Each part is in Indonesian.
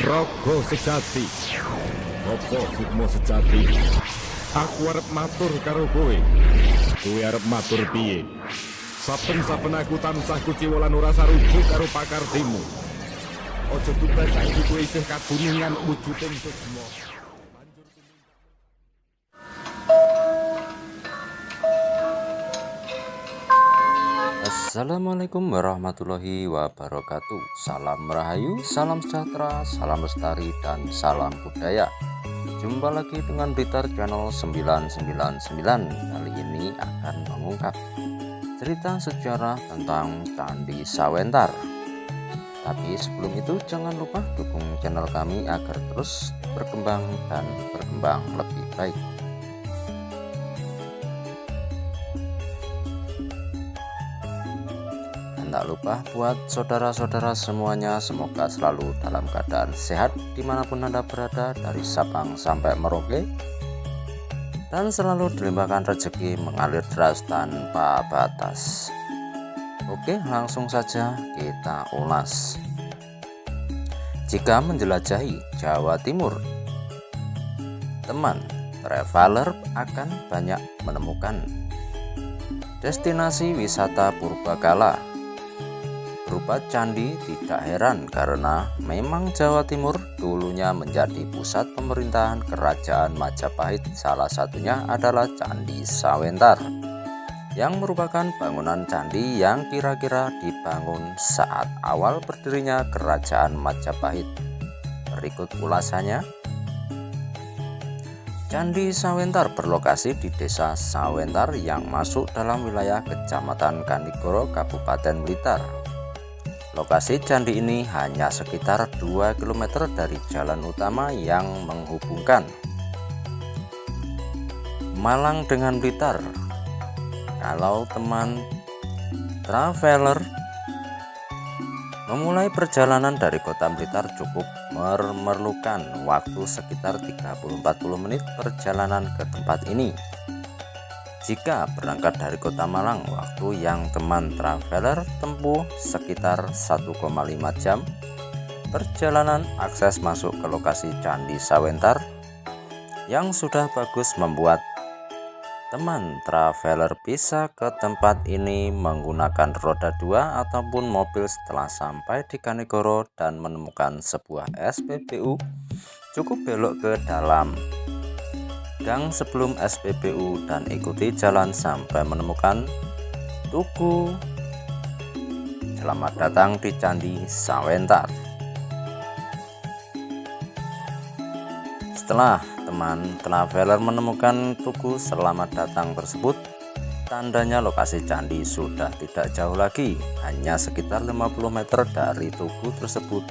Raga sejati. Apa sukma sejati? Aku arep matur karo kowe. Kowe arep matur piye? Saben-saben aku tansah kuciwa lan ora sarujuk karo pakartimu. Aja tugas saiki kowe isih kagunungan wujuding sukma. Assalamualaikum warahmatullahi wabarakatuh. Salam rahayu, salam sejahtera, salam lestari, dan salam budaya. Jumpa lagi dengan Blitar Channel 999. Kali ini akan mengungkap cerita sejarah tentang Candi Sawentar. Tapi sebelum itu jangan lupa dukung channel kami agar terus berkembang dan berkembang lebih baik. Tak lupa buat saudara-saudara semuanya, semoga selalu dalam keadaan sehat dimanapun Anda berada, dari Sabang sampai Merauke, dan selalu dilimpahkan rezeki mengalir deras tanpa batas. Oke, langsung saja kita ulas. Jika menjelajahi Jawa Timur, teman traveler akan banyak menemukan destinasi wisata purbakala berupa candi. Tidak heran karena memang Jawa Timur dulunya menjadi pusat pemerintahan Kerajaan Majapahit. Salah satunya adalah Candi Sawentar, yang merupakan bangunan candi yang kira-kira dibangun saat awal berdirinya Kerajaan Majapahit. Berikut ulasannya. Candi Sawentar berlokasi di Desa Sawentar yang masuk dalam wilayah Kecamatan Kanigoro, Kabupaten Blitar. Lokasi candi ini hanya sekitar 2 km dari jalan utama yang menghubungkan Malang dengan Blitar. Kalau teman traveler memulai perjalanan dari kota Blitar cukup memerlukan waktu sekitar 30-40 menit perjalanan ke tempat ini. Jika berangkat dari kota Malang, waktu yang teman traveler tempuh sekitar 1,5 jam. Perjalanan akses masuk ke lokasi Candi Sawentar yang sudah bagus membuat teman traveler bisa ke tempat ini menggunakan roda 2 ataupun mobil. Setelah sampai di Kanigoro dan menemukan sebuah SPBU, cukup belok ke dalam gang sebelum SPBU dan ikuti jalan sampai menemukan tugu "Selamat datang di Candi Sawentar". Setelah teman traveler menemukan tugu "Selamat datang" tersebut, tandanya lokasi candi sudah tidak jauh lagi, hanya sekitar 50 meter dari tugu tersebut.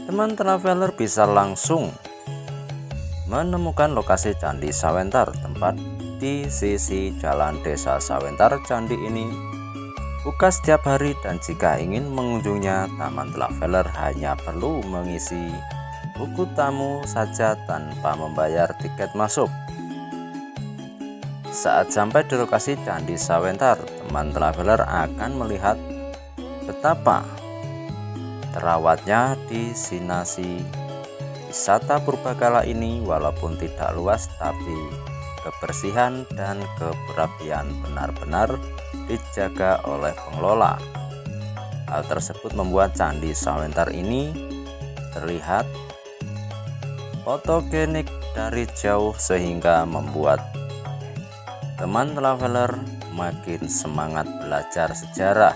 Teman traveler bisa langsung menemukan lokasi Candi Sawentar, tempat di sisi jalan Desa Sawentar. Candi ini buka setiap hari dan jika ingin mengunjunginya, teman traveler hanya perlu mengisi buku tamu saja tanpa membayar tiket masuk. Saat sampai di lokasi Candi Sawentar, teman traveler akan melihat betapa terawatnya destinasi wisata purbakala ini. Walaupun tidak luas, tapi kebersihan dan kerapian benar-benar dijaga oleh pengelola. Hal tersebut membuat Candi Sawentar ini terlihat fotogenik dari jauh, sehingga membuat teman traveler makin semangat belajar sejarah.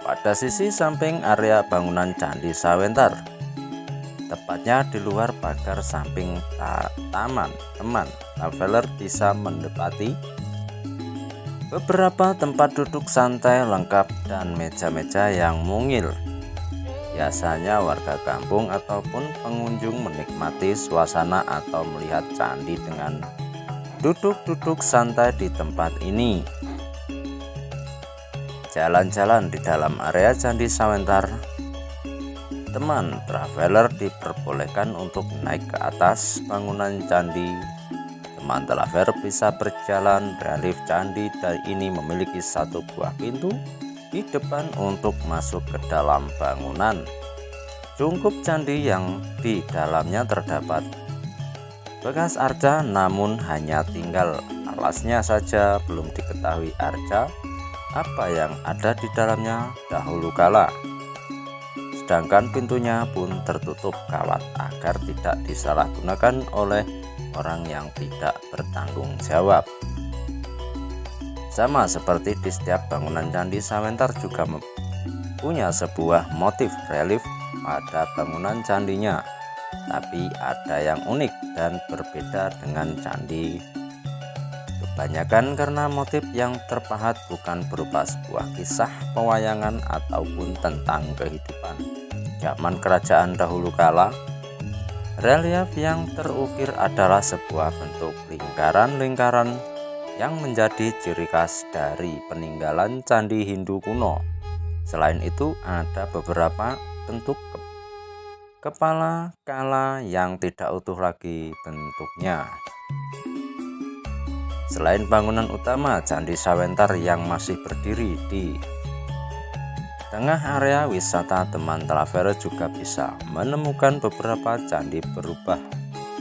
Pada sisi samping area bangunan Candi Sawentar, tepatnya di luar pagar samping taman, teman traveler bisa mendapati beberapa tempat duduk santai lengkap dan meja-meja yang mungil. Biasanya warga kampung ataupun pengunjung menikmati suasana atau melihat candi dengan duduk-duduk santai di tempat ini. Jalan-jalan di dalam area Candi Sawentar, teman traveler diperbolehkan untuk naik ke atas bangunan candi. Teman traveler bisa berjalan dari lift candi, dan ini memiliki satu buah pintu di depan untuk masuk ke dalam bangunan. Cungkup candi yang di dalamnya terdapat bekas arca, namun hanya tinggal alasnya saja. Belum diketahui arca apa yang ada di dalamnya dahulu kala. Sedangkan pintunya pun tertutup kawat agar tidak disalahgunakan oleh orang yang tidak bertanggung jawab. Sama seperti di setiap bangunan Candi Sawenter juga punya sebuah motif relief pada bangunan candinya, tapi ada yang unik dan berbeda dengan candi kebanyakan karena motif yang terpahat bukan berupa sebuah kisah pewayangan ataupun tentang kehidupan zaman kerajaan dahulu kala. Relief yang terukir adalah sebuah bentuk lingkaran-lingkaran yang menjadi ciri khas dari peninggalan candi Hindu kuno. Selain itu, ada beberapa bentuk kepala kala yang tidak utuh lagi bentuknya. Selain bangunan utama Candi Sawenter yang masih berdiri di tengah area wisata, teman traveler juga bisa menemukan beberapa candi berubah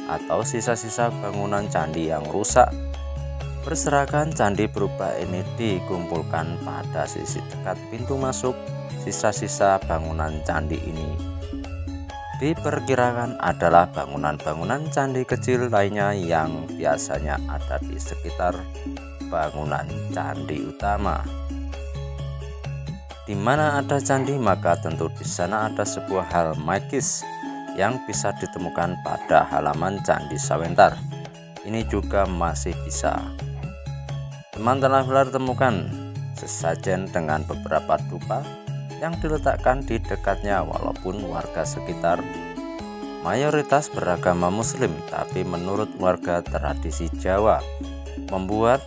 atau sisa-sisa bangunan candi yang rusak berserakan. Candi berubah ini dikumpulkan pada sisi dekat pintu masuk. Sisa-sisa bangunan candi ini diperkirakan adalah bangunan-bangunan candi kecil lainnya yang biasanya ada di sekitar bangunan candi utama. Di mana ada candi, maka tentu di sana ada sebuah hal magis yang bisa ditemukan pada halaman Candi Sawenter. Ini juga masih bisa teman traveler temukan sesajen dengan beberapa dupa yang diletakkan di dekatnya. Walaupun warga sekitar mayoritas beragama Muslim, tapi menurut warga tradisi Jawa, membuat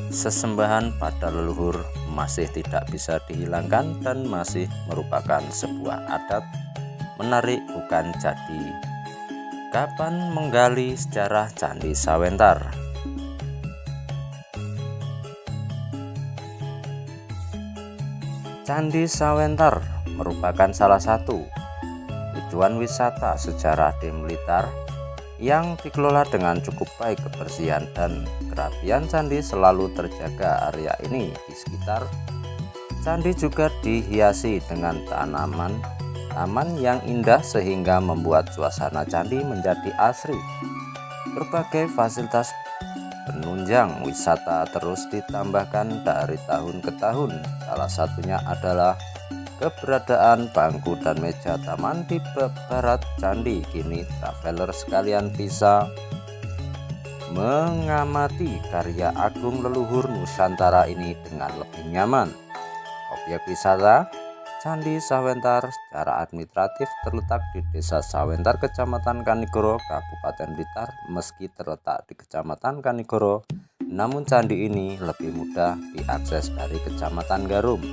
sesembahan pada leluhur masih tidak bisa dihilangkan dan masih merupakan sebuah adat menarik. Bukan jadi kapan menggali sejarah Candi Sawenter. Candi Sawenter merupakan salah satu tujuan wisata sejarah di Blitar yang dikelola dengan cukup baik. Kebersihan dan kerapian candi selalu terjaga. Area ini di sekitar candi juga dihiasi dengan taman yang indah sehingga membuat suasana candi menjadi asri. Berbagai fasilitas penunjang wisata terus ditambahkan dari tahun ke tahun. Salah satunya adalah keberadaan bangku dan meja taman di barat candi. Kini traveler sekalian bisa mengamati karya agung leluhur Nusantara ini dengan lebih nyaman. Objek wisata Candi Sawenter secara administratif terletak di Desa Sawenter, Kecamatan Kanigoro, Kabupaten Blitar. Meski terletak di Kecamatan Kanigoro, namun candi ini lebih mudah diakses dari Kecamatan Garum.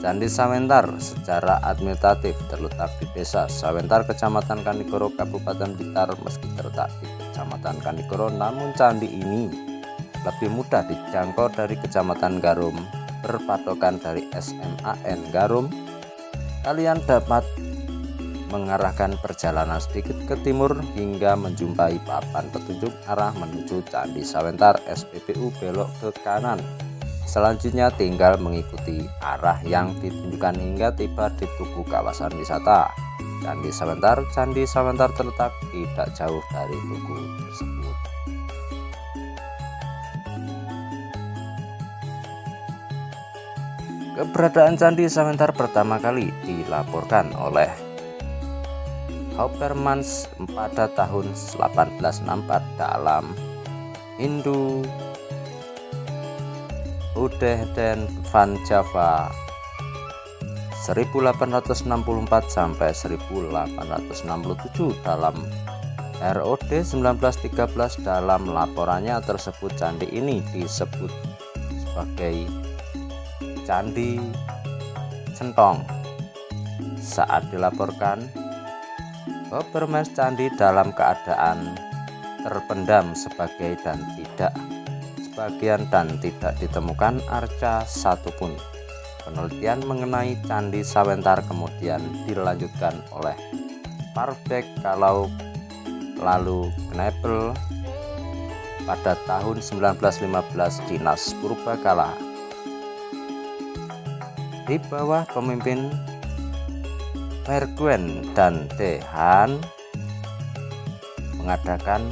Candi Sawenter secara administratif terletak di Desa Sawenter, Kecamatan Kanigoro, Kabupaten Blitar. Meski terletak di Kecamatan Kanigoro, namun candi ini lebih mudah dijangkau dari Kecamatan Garum. Berpatokan dari SMAN Garum, kalian dapat mengarahkan perjalanan sedikit ke timur hingga menjumpai papan petunjuk arah menuju Candi Sawenter. SPBU belok ke kanan. Selanjutnya tinggal mengikuti arah yang ditunjukkan hingga tiba di tugu kawasan wisata Candi Sawenter. Candi Sawenter terletak tidak jauh dari tugu tersebut. Keberadaan Candi Sawenter pertama kali dilaporkan oleh Hoppermans pada tahun 1864 dalam Hindu Udheden van Java 1864 sampai 1867. Dalam ROD 1913 dalam laporannya tersebut candi ini disebut sebagai Candi Centong. Saat dilaporkan, Hoppermans candi dalam keadaan terpendam sebagian dan tidak ditemukan arca satupun. Penelitian mengenai Candi Sawentar kemudian dilanjutkan oleh Parbeck lalu Knebel pada tahun 1915 Dinas Purbakala di bawah pemimpin Verguen dan Dehaan mengadakan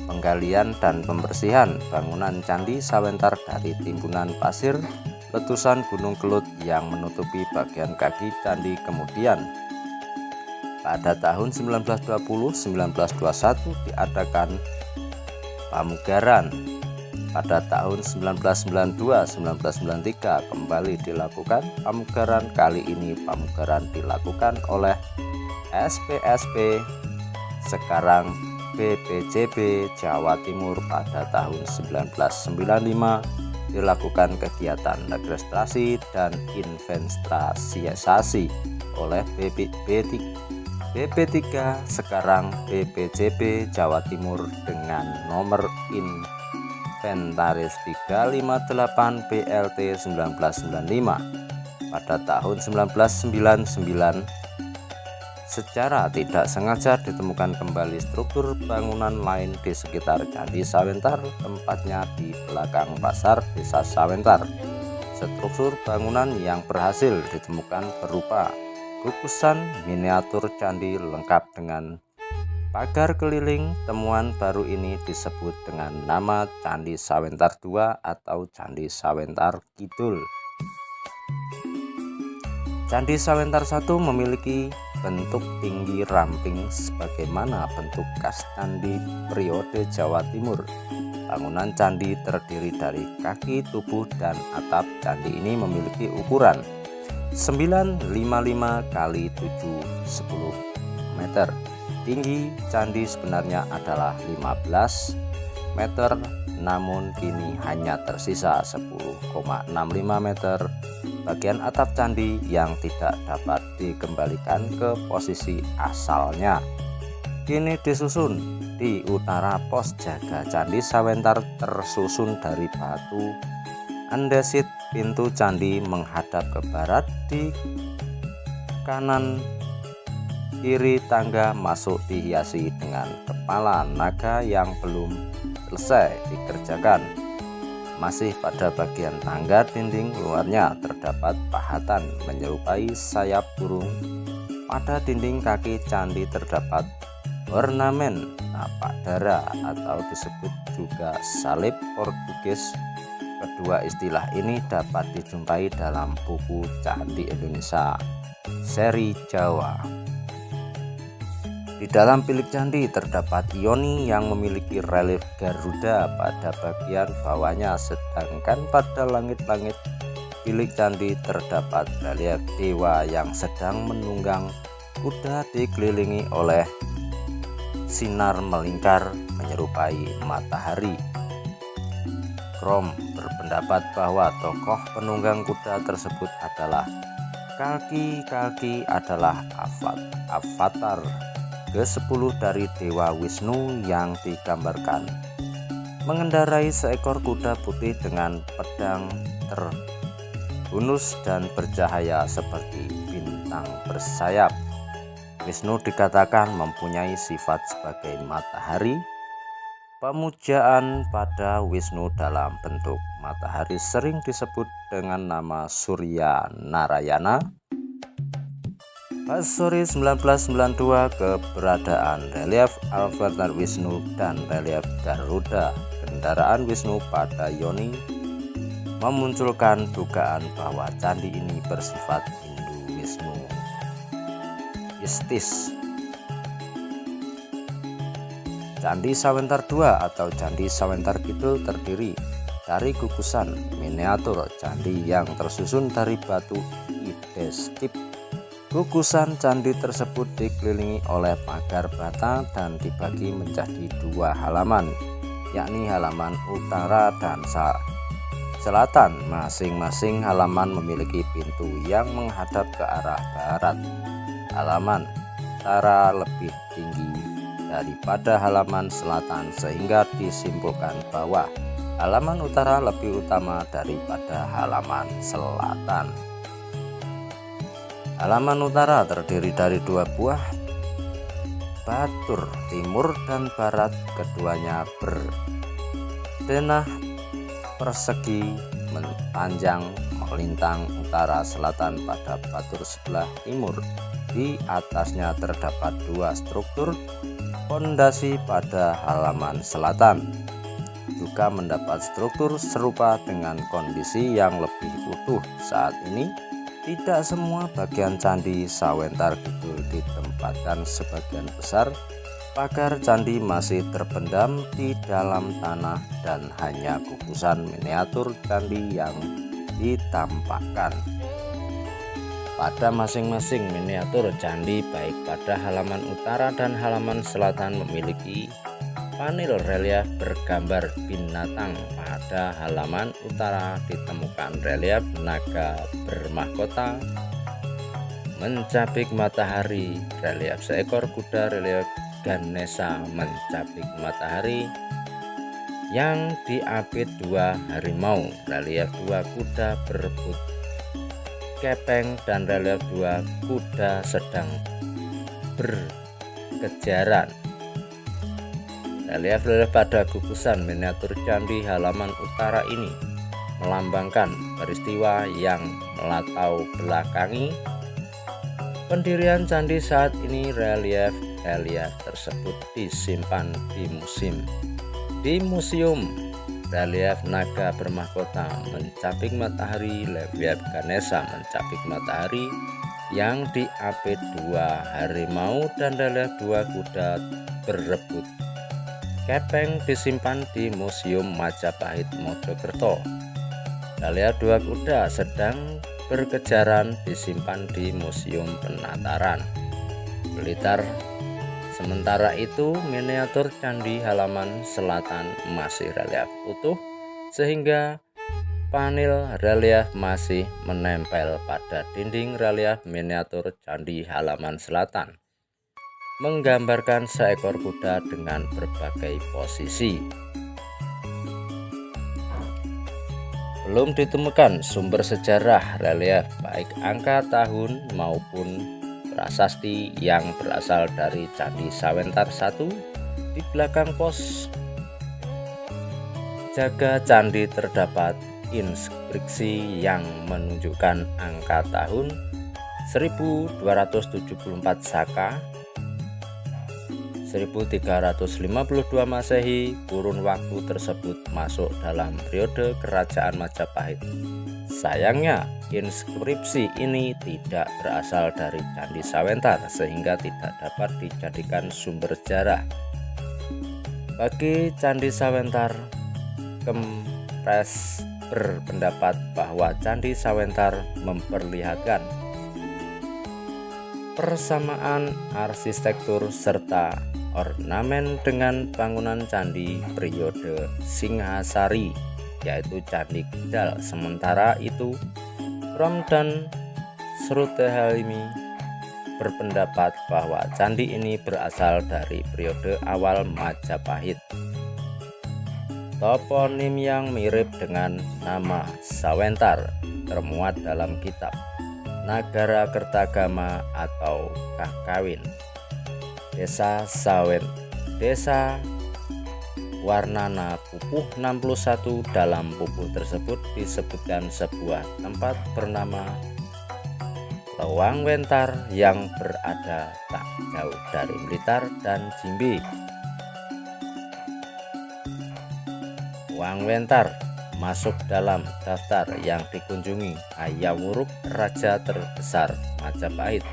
penggalian dan pembersihan bangunan Candi Sawentar dari timbunan pasir letusan Gunung Kelut yang menutupi bagian kaki candi. Kemudian pada tahun 1920-1921 diadakan pamugaran. Pada tahun 1992-1993 kembali dilakukan pamugaran. Kali ini pamugaran dilakukan oleh SPSP, sekarang BPJB Jawa Timur. Pada tahun 1995 dilakukan kegiatan registrasi dan inventarisasi oleh BP3, sekarang BPJB Jawa Timur dengan nomor inventaris 358 BLT 1995. Pada tahun 1999 secara tidak sengaja ditemukan kembali struktur bangunan lain di sekitar Candi Sawentar, tempatnya di belakang pasar Desa Sawentar. Struktur bangunan yang berhasil ditemukan berupa gugusan miniatur candi lengkap dengan pagar keliling. Temuan baru ini disebut dengan nama Candi Sawentar II atau Candi Sawentar Kidul. Candi Sawentar I memiliki bentuk tinggi ramping sebagaimana bentuk khas candi periode Jawa Timur. Bangunan candi terdiri dari kaki, tubuh, dan atap. Candi ini memiliki ukuran 955 x 710 meter. Tinggi candi sebenarnya adalah 15 meter, namun kini hanya tersisa 10,65 meter. Bagian atap candi yang tidak dapat dikembalikan ke posisi asalnya kini disusun di utara pos jaga. Candi Sawentar tersusun dari batu andesit. Pintu candi menghadap ke barat. Di kanan kiri tangga masuk dihiasi dengan kepala naga yang belum selesai dikerjakan. Masih pada bagian tangga, dinding luarnya terdapat pahatan menyerupai sayap burung. Pada dinding kaki candi terdapat ornamen napak darah atau disebut juga salib Portugis. Kedua istilah ini dapat dijumpai dalam buku Candi Indonesia seri Jawa. Di dalam bilik candi terdapat ioni yang memiliki relief Garuda pada bagian bawahnya, sedangkan pada langit-langit bilik candi terdapat relief dewa yang sedang menunggang kuda dikelilingi oleh sinar melingkar menyerupai matahari. Krom berpendapat bahwa tokoh penunggang kuda tersebut adalah kaki-kaki adalah avatar ke-10 dari Dewa Wisnu yang digambarkan mengendarai seekor kuda putih dengan pedang terhunus dan bercahaya seperti bintang bersayap. Wisnu dikatakan mempunyai sifat sebagai matahari. Pemujaan pada Wisnu dalam bentuk matahari sering disebut dengan nama Surya Narayana. Pada sore 1992 keberadaan relief avatar Wisnu dan relief Garuda kendaraan Wisnu pada yoni memunculkan dugaan bahwa candi ini bersifat Hindu-Wisnu-istis. Candi Sawentar II atau Candi Sawentar Kidul terdiri dari gugusan miniatur candi yang tersusun dari batu idestip. Gugusan candi tersebut dikelilingi oleh pagar bata dan dibagi menjadi dua halaman, yakni halaman utara dan selatan. Masing-masing halaman memiliki pintu yang menghadap ke arah barat. Halaman utara lebih tinggi daripada halaman selatan sehingga disimpulkan bahwa halaman utara lebih utama daripada halaman selatan. Halaman utara terdiri dari dua buah batur, timur dan barat keduanya berdenah persegi panjang melintang utara selatan pada batur sebelah timur. Di atasnya terdapat dua struktur fondasi pada halaman selatan. Juga mendapat struktur serupa dengan kondisi yang lebih utuh. Saat ini tidak semua bagian Candi Sawentar Kidul ditempatkan. Sebagian besar pagar candi masih terpendam di dalam tanah dan hanya gugusan miniatur candi yang ditampakkan. Pada masing-masing miniatur candi baik pada halaman utara dan halaman selatan memiliki panel relief bergambar binatang. Pada halaman utara ditemukan relief naga bermahkota mencabik matahari, relief seekor kuda, relief Ganesha mencabik matahari yang diapit dua harimau, relief dua kuda berebut kepeng, dan relief dua kuda sedang berkejaran. Relief-relief pada gugusan miniatur candi halaman utara ini melambangkan peristiwa yang melatau belakangi pendirian candi. Saat ini relief tersebut disimpan di museum relief naga bermahkota mencabik matahari, relief Ganesha mencabik matahari yang diapit dua harimau, dan relief dua kuda berebut kepeng disimpan di Museum Majapahit Mojokerto. Relief dua kuda sedang berkejaran disimpan di Museum Penataran Blitar. Sementara itu miniatur candi halaman selatan masih relief utuh, sehingga panel relief masih menempel pada dinding. Relief miniatur candi halaman selatan menggambarkan seekor kuda dengan berbagai posisi. Belum ditemukan sumber sejarah relief baik angka tahun maupun prasasti yang berasal dari Candi Sawentar I. Di belakang pos jaga candi terdapat inskripsi yang menunjukkan angka tahun 1274 Saka, 1352 Masehi. Kurun waktu tersebut masuk dalam periode Kerajaan Majapahit. Sayangnya inskripsi ini tidak berasal dari Candi Sawentar sehingga tidak dapat dijadikan sumber sejarah. Bagi Candi Sawentar, Kempres berpendapat bahwa Candi Sawentar memperlihatkan persamaan arsitektur serta ornamen dengan bangunan candi periode Singhasari, yaitu Candi Kidal. Sementara itu Rom dan Srutehalimi berpendapat bahwa candi ini berasal dari periode awal Majapahit. Toponim yang mirip dengan nama Sawentar termuat dalam kitab Nagara Kertagama atau Kakawin. Desa Warnana Pupuh 61. Dalam pupuh tersebut disebutkan sebuah tempat bernama Lewang Wentar yang berada tak jauh dari Blitar dan Jimbe. Lewang Wentar masuk dalam daftar yang dikunjungi Hayawuruk, raja terbesar Majapahit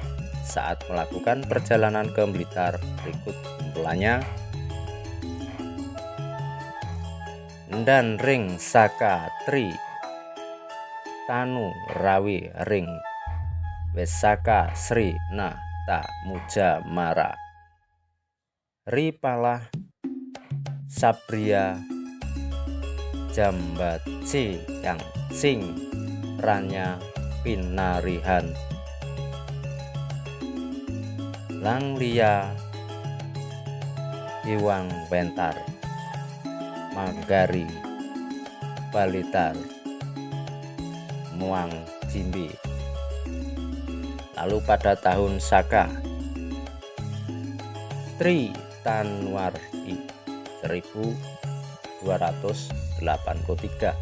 saat melakukan perjalanan ke Blitar. Berikut kumpulannya: Dan Ring Saka Tri Tanu Rawi Ring Wesaka Sri Na Ta Muja Mara Ripalah Sabria Jambaci Yang Sing Ranya Pinarihan Langlia Iwang Wentar Magari Balitar Muang Jimbe Lalu pada tahun Saka, Tri Tanwardi 1283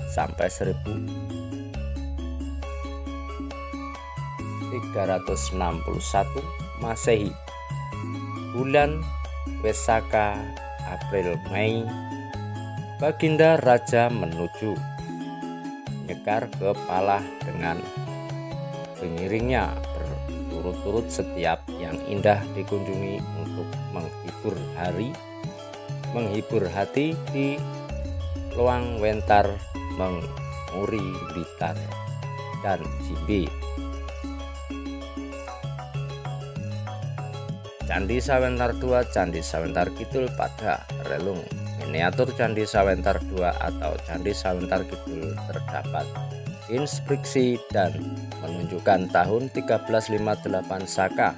sampai 1361 Masehi. Bulan Wesaka, April, Mei, Baginda Raja menuju Nyekar ke Palah dengan pengiringnya berturut-turut. Setiap yang indah dikunjungi untuk menghibur hati di Loang Wentar, Menguri, Blitar, dan Jimbe. Candi Sawentar II, Candi Sawentar Kidul pada relung miniatur Candi Sawentar II atau Candi Sawentar Kidul terdapat inskripsi dan menunjukkan tahun 1358 Saka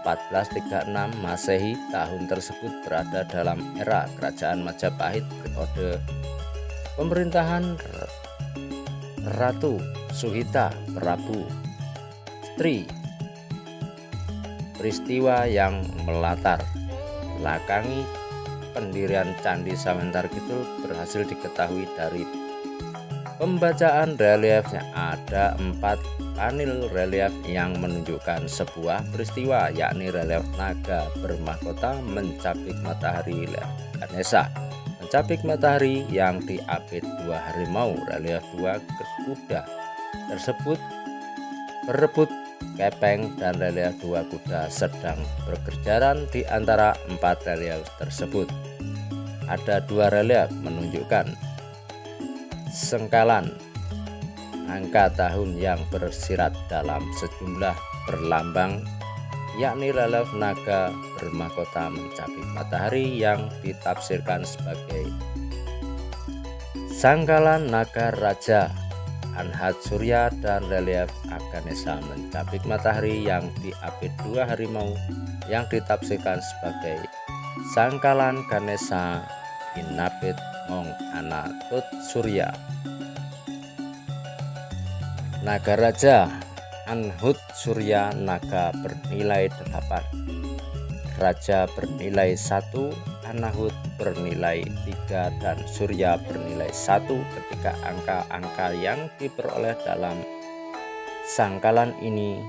1436 Masehi. Tahun tersebut berada dalam era Kerajaan Majapahit periode pemerintahan Ratu Suhita Prabu Sri. Peristiwa yang melatar belakangi pendirian Candi Sawentar Kidul berhasil diketahui dari pembacaan reliefnya. Ada 4 panel relief yang menunjukkan sebuah peristiwa, yakni relief naga bermahkota mencapik matahari, Ganesha mencapik matahari yang diapit 2 harimau, relief 2 kuda tersebut berebut kepeng, dan relief 2 kuda sedang berkejaran di antara 4 relief tersebut. Ada 2 relief menunjukkan sengkalan angka tahun yang bersirat dalam sejumlah berlambang, yakni relief naga bermahkota mencapik matahari yang ditafsirkan sebagai sangkalan naga raja Anhat Surya, dan relief Ganesha mencapik matahari yang diapit 2 harimau yang ditafsirkan sebagai sangkalan Ganesha Inapit Mong Anatut Surya. Naga raja Anhut Surya naga bernilai 8, raja bernilai 1, Anahut bernilai 3, dan Surya bernilai 1. Ketika angka-angka yang diperoleh dalam sangkalan ini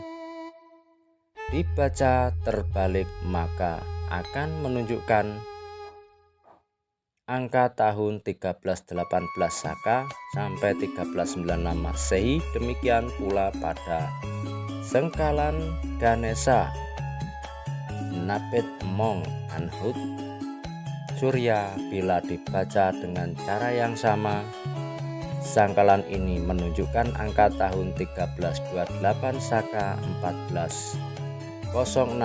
dibaca terbalik, maka akan menunjukkan angka tahun 1318 Saka sampai 1396 Masehi. Demikian pula pada sengkalan Ganesha Napit Mong Anhut Surya, bila dibaca dengan cara yang sama, sangkalan ini menunjukkan angka tahun 1328 Saka 1406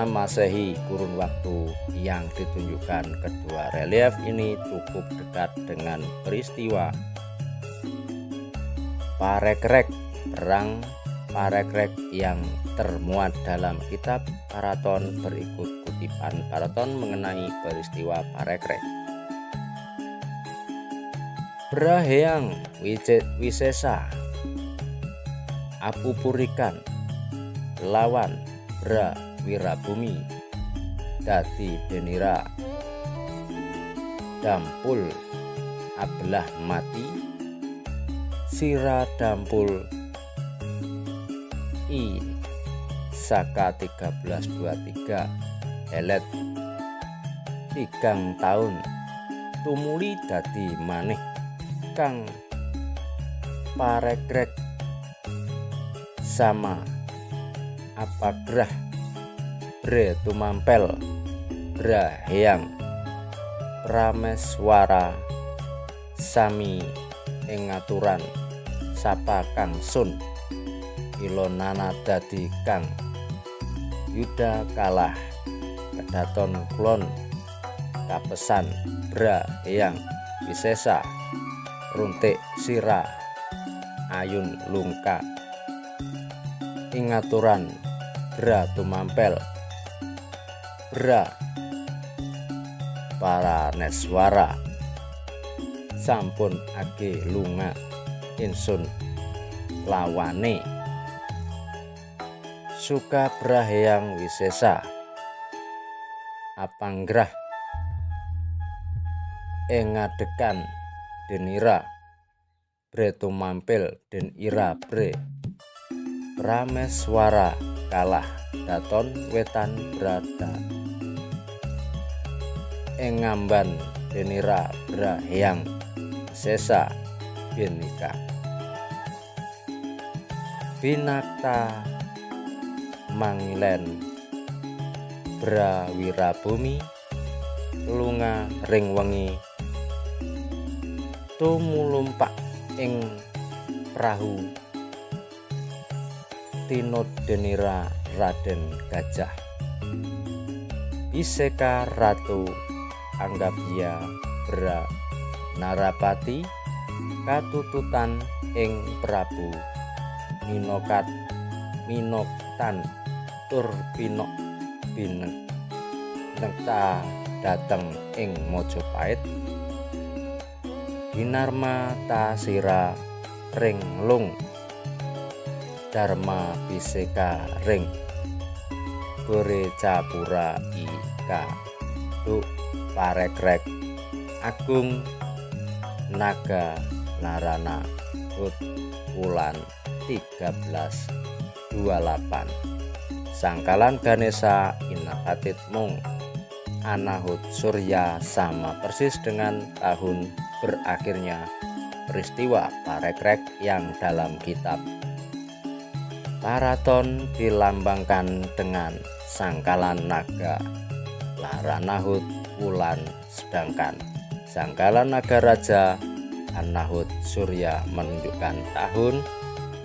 Masehi. Kurun waktu yang ditunjukkan kedua relief ini cukup dekat dengan peristiwa Parekrek, perang Parekrek yang termuat dalam kitab Paraton. Berikut kutipan Paraton mengenai peristiwa Parekrek. Brahyang Wisesa Apupurikan lawan Bra Wirabumi dadi Denira Dampul abelah mati Sira Dampul I Saka 1323 Elet 3 tahun tumuli dadi maneh Kang Parekrek sama apagrah Bre tumampel Brahyang Prameswara sami ing aturan sapa Kang Sun Ilonana dadi Kang Yuda kalah kedaton kulon kapesan Brahyang Wisesa runtik sira ayun lungka ingaturan Bra tumampel Bra Paraneswara sampun age lunga insun lawane Sukabraheyang Wisesa Apanggrah ing ngadekan denira bre tumampil den ira bre Prameswara kalah daton wetan brada ing ngamban denira braheyang sesa binika binakta mangilen brawirabumi lunga ring wengi tumulumpak ing prahu tinut denira Raden Gajah Iseka Ratu Anggapya Bra Narapati katututan ing Prabu Minoktan tur pinok binekta dateng ing Mojopait Hinarma tasira ring lung Dharma biseka ring Gore capura ika duk parekrek agung naga narana hut wulan 1328 sangkalan Ganesha inakatit mung anahut surya sama persis dengan tahun berakhirnya peristiwa parekrek yang dalam kitab Paraton dilambangkan dengan sangkalan naga Laranahut wulan, sedangkan sangkalan naga raja Anahut surya menunjukkan tahun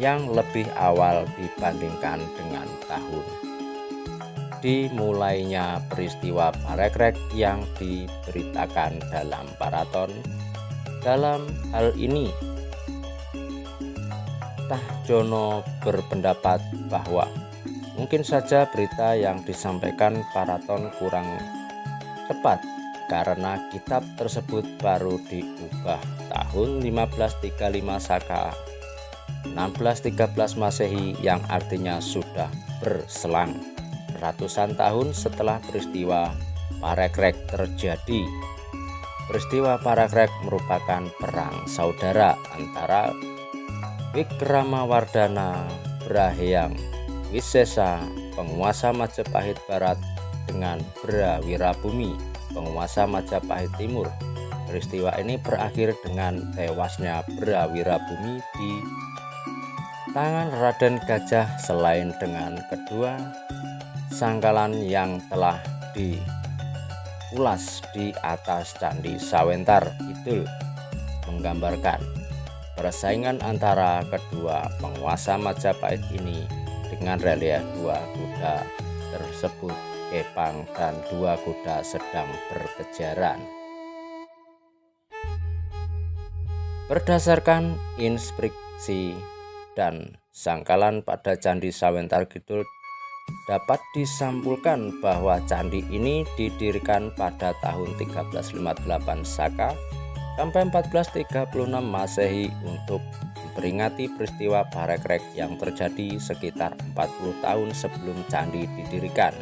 yang lebih awal dibandingkan dengan tahun dimulainya peristiwa parekrek yang diberitakan dalam Paraton. Dalam hal ini Tahjono berpendapat bahwa mungkin saja berita yang disampaikan Paraton kurang tepat karena kitab tersebut baru diubah tahun 1535 Saka 1613 Masehi yang artinya sudah berselang ratusan tahun setelah peristiwa parekrek terjadi. Peristiwa parekrek merupakan perang saudara antara Wikramawardhana Braheyang Wisesa penguasa Majapahit Barat dengan Brawirabumi penguasa Majapahit Timur. Peristiwa ini berakhir dengan tewasnya Brawirabumi di tangan Raden Gajah. Selain dengan kedua sangkalan yang telah diulas di atas Candi Sawentar Kidul menggambarkan persaingan antara kedua penguasa Majapahit ini dengan relief dua kuda tersebut kepang dan dua kuda sedang berkejaran. Berdasarkan inskripsi dan sangkalan pada Candi Sawentar Kidul dapat disimpulkan bahwa candi ini didirikan pada tahun 1358 Saka sampai 1436 Masehi untuk memperingati peristiwa parekrek yang terjadi sekitar 40 tahun sebelum candi didirikan.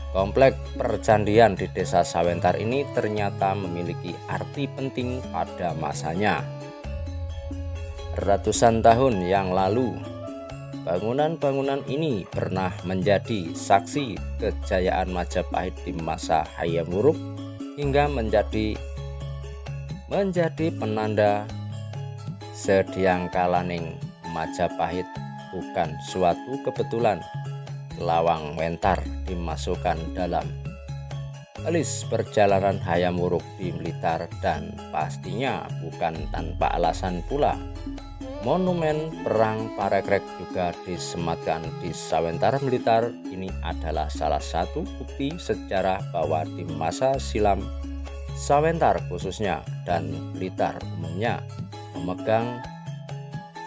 Komplek percandian di Desa Sawentar ini ternyata memiliki arti penting pada masanya. Ratusan tahun yang lalu, bangunan-bangunan ini pernah menjadi saksi kejayaan Majapahit di masa Hayam Wuruk hingga menjadi penanda sediangkalaning Majapahit bukan suatu kebetulan. Lawang Wentar dimasukkan dalam list perjalanan Hayam Wuruk di Blitar dan pastinya bukan tanpa alasan pula. Monumen perang parekrek juga disematkan di Sawentar Blitar. Ini adalah salah satu bukti sejarah bahwa di masa silam Sawentar khususnya dan Blitar umumnya memegang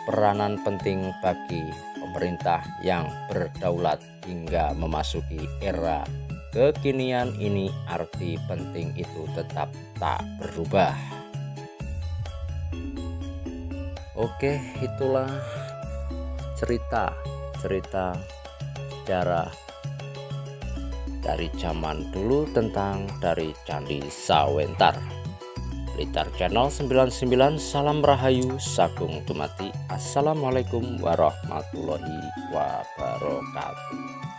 peranan penting bagi pemerintah yang berdaulat hingga memasuki era kekinian ini. Arti penting itu tetap tak berubah. Oke, itulah cerita sejarah dari zaman dulu tentang dari Candi Sawentar. Blitar Channel 99, salam rahayu, sagung dumati. Assalamualaikum warahmatullahi wabarakatuh.